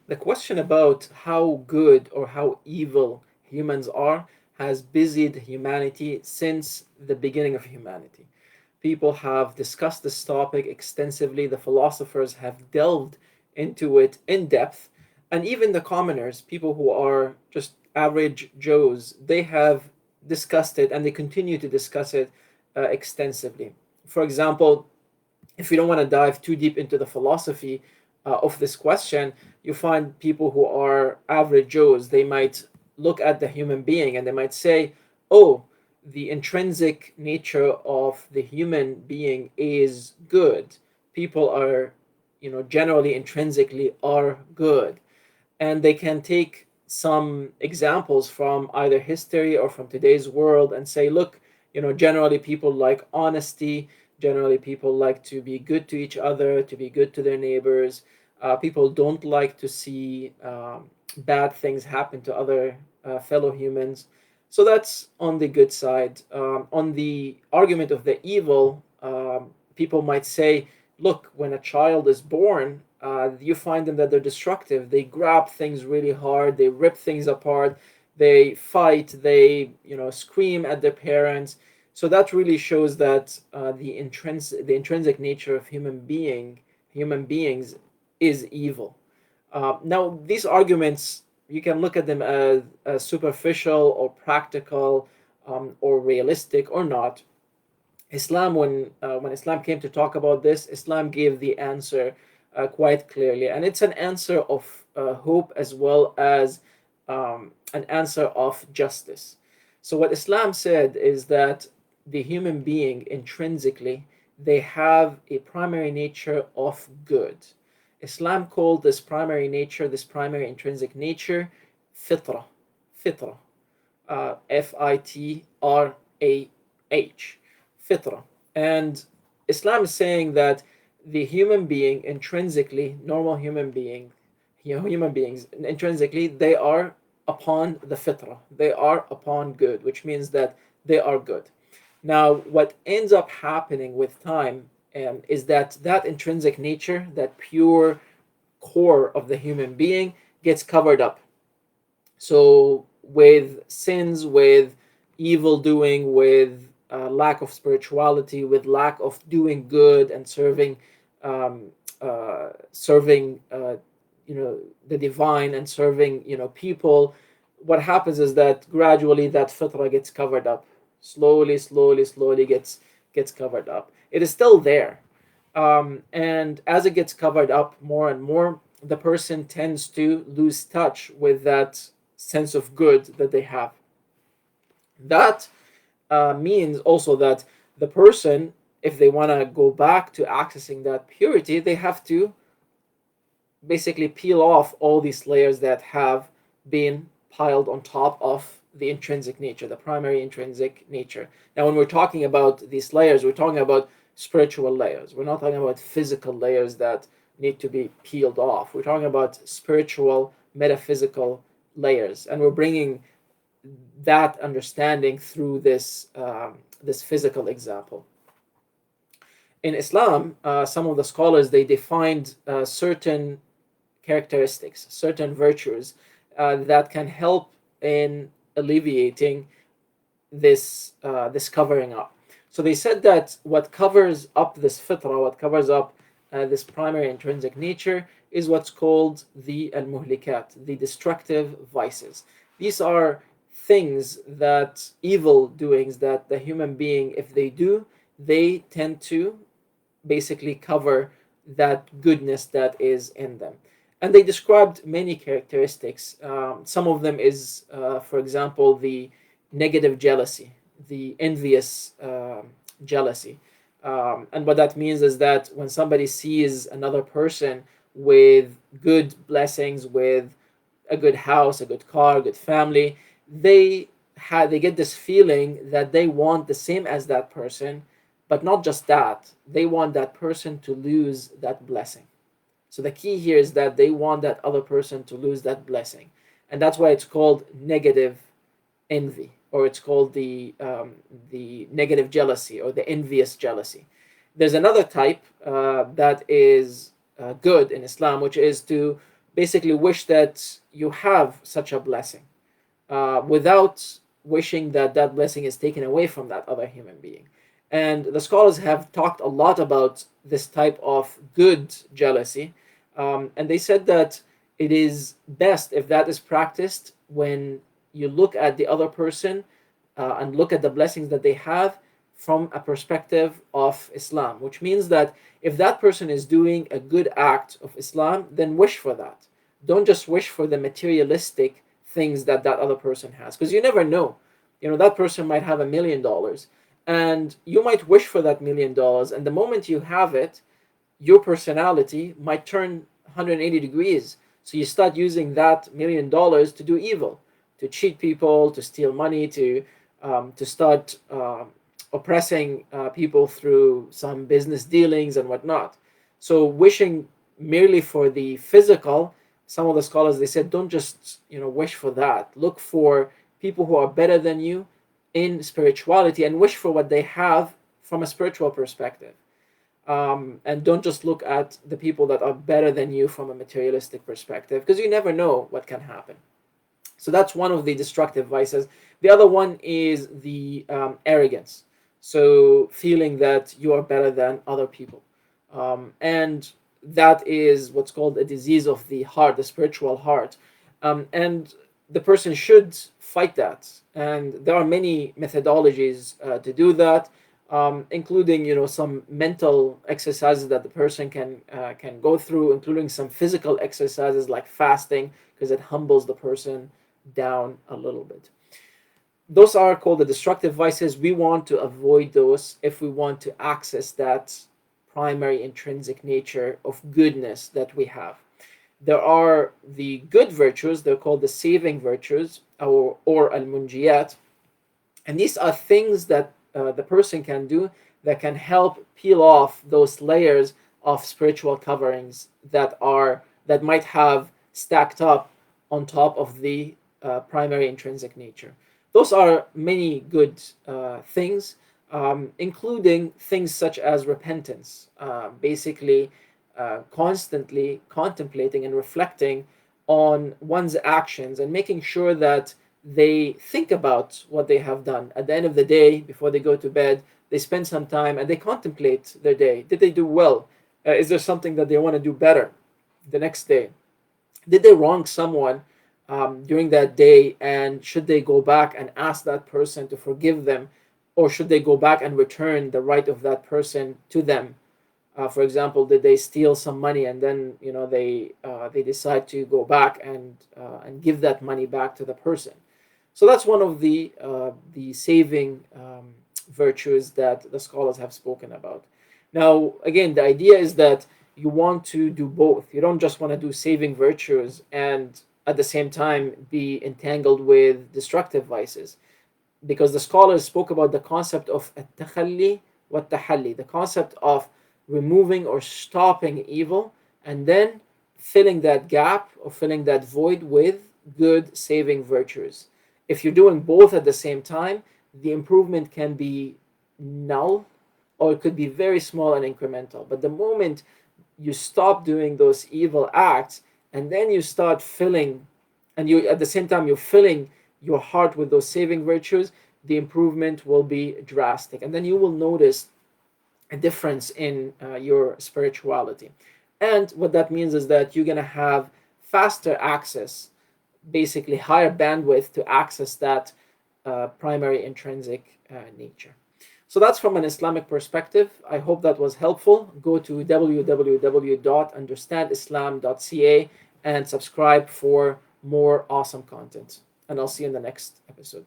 The question about how good or how evil humans are has busied humanity since the beginning of humanity. People have discussed this topic extensively, the philosophers have delved into it in depth, and even the commoners, people who are just average Joes, they have discussed it and they continue to discuss it extensively. For example, if you don't want to dive too deep into the philosophy of this question, you find people who are average Joes, they might look at the human being and they might say, oh, the intrinsic nature of the human being is good. People are, generally intrinsically are good. And they can take some examples from either history or from today's world and say, look, generally people like honesty, generally people like to be good to each other, to be good to their neighbors. People don't like to see bad things happen to other fellow humans. So that's on the good side. On the argument of the evil, people might say, look, when a child is born, you find them that they're destructive. They grab things really hard, they rip things apart, they fight, they scream at their parents. So that really shows that the intrinsic nature of human beings is evil. Now these arguments, you can look at them as superficial or practical, or realistic or not. Islam, when Islam came to talk about this, Islam gave the answer quite clearly, and it's an answer of hope as well as an answer of justice. So what Islam said is that the human being intrinsically, they have a primary nature of good. Islam called this primary nature, this primary intrinsic nature, fitra, fitra, Fitrah, fitra. And Islam is saying that the human being intrinsically, normal human being, human beings intrinsically, they are upon the fitra. They are upon good, which means that they are good. Now, what ends up happening with time is that that intrinsic nature, that pure core of the human being, gets covered up. So, with sins, with evil doing, with lack of spirituality, with lack of doing good and serving the divine and serving people, what happens is that gradually that fitra gets covered up, slowly, slowly, slowly gets covered up. It is still there, and as it gets covered up more and more, the person tends to lose touch with that sense of good that they have. That means also that the person, if they want to go back to accessing that purity, they have to basically peel off all these layers that have been piled on top of the intrinsic nature, the primary intrinsic nature. Now, when we're talking about these layers, we're talking about spiritual layers. We're not talking about physical layers that need to be peeled off. We're talking about spiritual, metaphysical layers, and we're bringing that understanding through this physical example. In Islam, some of the scholars, they defined certain characteristics, certain virtues that can help in alleviating this covering up. So they said that what covers up this fitra, what covers up this primary intrinsic nature, is what's called the al-muhlikat, the destructive vices. These are things, that evil doings that the human being, if they do, they tend to basically cover that goodness that is in them. And they described many characteristics. Some of them is, for example, the negative jealousy, the envious jealousy. And what that means is that when somebody sees another person with good blessings, with a good house, a good car, a good family, they get this feeling that they want the same as that person, but not just that, they want that person to lose that blessing. So the key here is that they want that other person to lose that blessing, and that's why it's called negative envy, or it's called the negative jealousy or the envious jealousy. There's another type that is good in Islam, which is to basically wish that you have such a blessing, without wishing that that blessing is taken away from that other human being. And the scholars have talked a lot about this type of good jealousy, and they said that it is best if that is practiced when you look at the other person, and look at the blessings that they have from a perspective of Islam, which means that if that person is doing a good act of Islam, then wish for that. Don't just wish for the materialistic things that that other person has, because you never know. That person might have $1 million, and you might wish for that $1 million, and the moment you have it, your personality might turn 180 degrees. So you start using that $1 million to do evil, to cheat people, to steal money, to start oppressing people through some business dealings and whatnot. So wishing merely for the physical, some of the scholars, they said, don't just wish for that. Look for people who are better than you in spirituality and wish for what they have from a spiritual perspective. And don't just look at the people that are better than you from a materialistic perspective, because you never know what can happen. So that's one of the destructive vices. The other one is the arrogance. So feeling that you are better than other people. And that is what's called a disease of the heart, the spiritual heart. And the person should fight that. And there are many methodologies to do that, including some mental exercises that the person can go through, including some physical exercises like fasting, because it humbles the person down a little bit. Those are called the destructive vices. We want to avoid those if we want to access that primary intrinsic nature of goodness that we have. There are the good virtues, they're called the saving virtues, or al-munjiyat, and these are things that the person can do that can help peel off those layers of spiritual coverings that might have stacked up on top of the primary intrinsic nature. Those are many good things, including things such as repentance, basically constantly contemplating and reflecting on one's actions and making sure that they think about what they have done. At the end of the day, before they go to bed, they spend some time and they contemplate their day. Did they do well? Is there something that they want to do better the next day? Did they wrong someone during that day, and should they go back and ask that person to forgive them, or should they go back and return the right of that person to them? For example, did they steal some money and then they decide to go back and give that money back to the person? So that's one of the saving virtues that the scholars have spoken about. Now, again, the idea is that you want to do both. You don't just want to do saving virtues and at the same time be entangled with destructive vices, because the scholars spoke about the concept of at-takhalli wa tahalli, the concept of removing or stopping evil and then filling that gap or filling that void with good saving virtues. If you're doing both at the same time, the improvement can be null or it could be very small and incremental. But the moment you stop doing those evil acts and then you start filling, and you at the same time you're filling your heart with those saving virtues, the improvement will be drastic. And then you will notice a difference in your spirituality. And what that means is that you're going to have faster access, basically higher bandwidth to access that primary intrinsic nature. So that's from an Islamic perspective. I hope that was helpful. Go to www.understandislam.ca and subscribe for more awesome content. And I'll see you in the next episode.